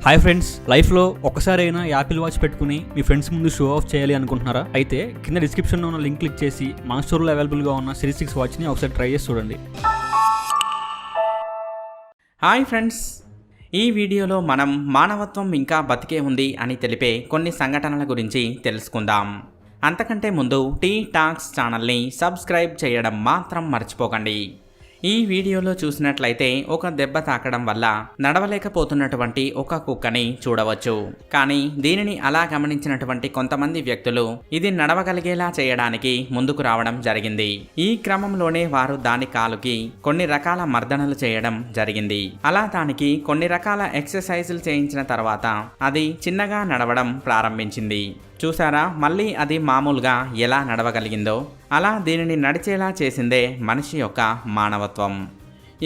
Hi friends, లైఫ్లో ఒక్కసారైనా Apple watch పెట్టుకుని మీ ఫ్రెండ్స్ ముందు షో ఆఫ్ చేయాలి అనుకుంటున్నారా? అయితే కింద డిస్క్రిప్షన్లో ఉన్న లింక్ క్లిక్ చేసి మన స్టోర్లో అవైలబుల్గా ఉన్న సిరీస్ 6 వాచ్ని ఒకసారి ట్రై చేసి చూడండి. హాయ్ ఫ్రెండ్స్, ఈ వీడియోలో మనం మానవత్వం ఇంకా బతికే ఉంది అని తెలిపే కొన్ని సంఘటనల గురించి తెలుసుకుందాం. అంతకంటే ముందు టీ టాక్స్ ఛానల్ని సబ్స్క్రైబ్ చేయడం మాత్రం మర్చిపోకండి. ఈ వీడియోలో చూసినట్లయితే ఒక దెబ్బ తాకడం వల్ల నడవలేకపోతున్నటువంటి ఒక కుక్కని చూడవచ్చు. కానీ దీనిని అలా గమనించినటువంటి కొంతమంది వ్యక్తులు ఇది నడవగలిగేలా చేయడానికి ముందుకు రావడం జరిగింది. ఈ క్రమంలోనే వారు దాని కాలుకి కొన్ని రకాల మర్దనలు చేయడం జరిగింది. అలా దానికి కొన్ని రకాల ఎక్సర్సైజులు చేయించిన తర్వాత అది చిన్నగా నడవడం ప్రారంభించింది. చూసారా, మళ్ళీ అది మామూలుగా ఎలా నడవగలిగిందో? అలా దీనిని నడిచేలా చేసిందే మనిషి యొక్క మానవత్వం.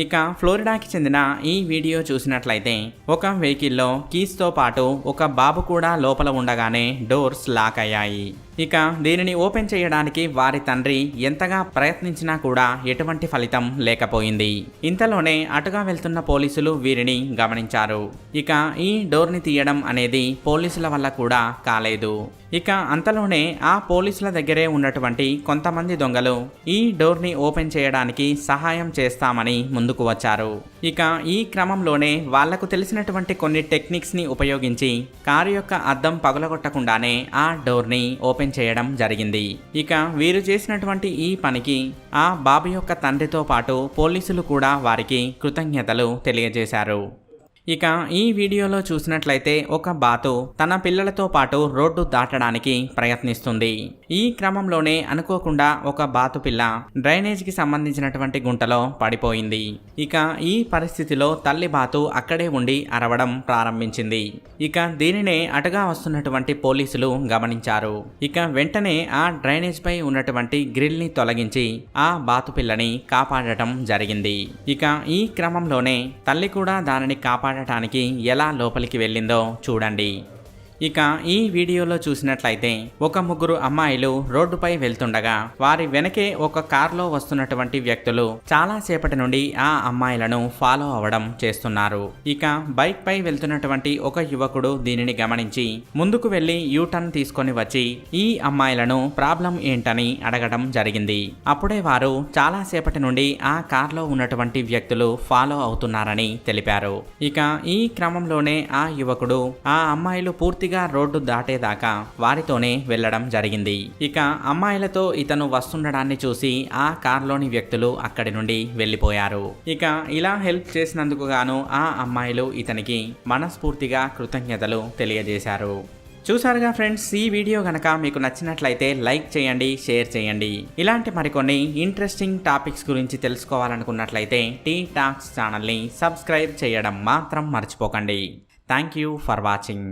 ఇక ఫ్లోరిడాకి చెందిన ఈ వీడియో చూసినట్లయితే ఒక వెహికల్లో కీస్తో పాటు ఒక బాబు కూడా లోపల ఉండగానే డోర్స్ లాక్ అయ్యాయి. ఇక దీనిని ఓపెన్ చేయడానికి వారి తండ్రి ఎంతగా ప్రయత్నించినా కూడా ఎటువంటి ఫలితం లేకపోయింది. ఇంతలోనే అటుగా వెళ్తున్న పోలీసులు వీరిని గమనించారు. ఇక ఈ డోర్ని తీయడం అనేది పోలీసుల వల్ల కూడా కాలేదు. ఇక అంతలోనే ఆ పోలీసుల దగ్గరే ఉన్నటువంటి కొంతమంది దొంగలు ఈ డోర్ని ఓపెన్ చేయడానికి సహాయం చేస్తామని ముందుకు వచ్చారు. ఇక ఈ క్రమంలోనే వాళ్లకు తెలిసినటువంటి కొన్ని టెక్నిక్స్ని ఉపయోగించి కారు యొక్క అద్దం పగులగొట్టకుండానే ఆ డోర్ని ఓపెన్ చేయడం జరిగింది. ఇక వీరు చేసినటువంటి ఈ పనికి ఆ బాబు యొక్క తండ్రితో పాటు పోలీసులు కూడా వారికి కృతజ్ఞతలు తెలియజేశారు. ఇక ఈ వీడియోలో చూసినట్లయితే ఒక బాతు తన పిల్లలతో పాటు రోడ్డు దాటడానికి ప్రయత్నిస్తుంది. ఈ క్రమంలోనే అనుకోకుండా ఒక బాతు పిల్ల డ్రైనేజ్కి సంబంధించినటువంటి గుంటలో పడిపోయింది. ఇక ఈ పరిస్థితిలో తల్లి బాతు అక్కడే ఉండి అరవడం ప్రారంభించింది. ఇక దీనినే అటుగా వస్తున్నటువంటి పోలీసులు గమనించారు. ఇక వెంటనే ఆ డ్రైనేజ్ పై ఉన్నటువంటి గ్రిల్ ని తొలగించి ఆ బాతు పిల్లని కాపాడటం జరిగింది. ఇక ఈ క్రమంలోనే తల్లి కూడా దానిని కాపాడటానికి ఎలా లోపలికి వెళ్ళిందో చూడండి. ఇక ఈ వీడియోలో చూసినట్లయితే ఒక ముగ్గురు అమ్మాయిలు రోడ్డుపై వెళ్తుండగా వారి వెనకే ఒక కారులో వస్తున్నటువంటి వ్యక్తులు చాలా సేపటి నుండి ఆ అమ్మాయిలను ఫాలో అవడం చేస్తున్నారు. ఇక బైక్ పై వెళ్తున్నటువంటి ఒక యువకుడు దీనిని గమనించి ముందుకు వెళ్లి యూటర్న్ తీసుకొని వచ్చి ఈ అమ్మాయిలను ప్రాబ్లం ఏంటని అడగడం జరిగింది. అప్పుడే వారు చాలా సేపటి నుండి ఆ కార్లో ఉన్నటువంటి వ్యక్తులు ఫాలో అవుతున్నారని తెలిపారు. ఇక ఈ క్రమంలోనే ఆ యువకుడు ఆ అమ్మాయిలు పూర్తిగా రోడ్డు దాటేదాకా వారితోనే వెళ్లడం జరిగింది. ఇక అమ్మాయిలతో ఇతను వస్తుండడాన్ని చూసి ఆ కార్లోని వ్యక్తులు అక్కడి నుండి వెళ్లిపోయారు. ఇక ఇలా హెల్ప్ చేసినందుకు గాను ఆ అమ్మాయిలు ఇతనికి మనస్ఫూర్తిగా కృతజ్ఞతలు తెలియజేశారు. చూసారుగా ఫ్రెండ్స్, ఈ వీడియో గనక మీకు నచ్చినట్లయితే లైక్ చేయండి, షేర్ చేయండి. ఇలాంటి మరికొన్ని ఇంట్రెస్టింగ్ టాపిక్స్ గురించి తెలుసుకోవాలనుకున్నట్లయితే టీ టాక్స్ ఛానల్ని సబ్స్క్రైబ్ చేయడం మాత్రం మర్చిపోకండి. Thank you for watching.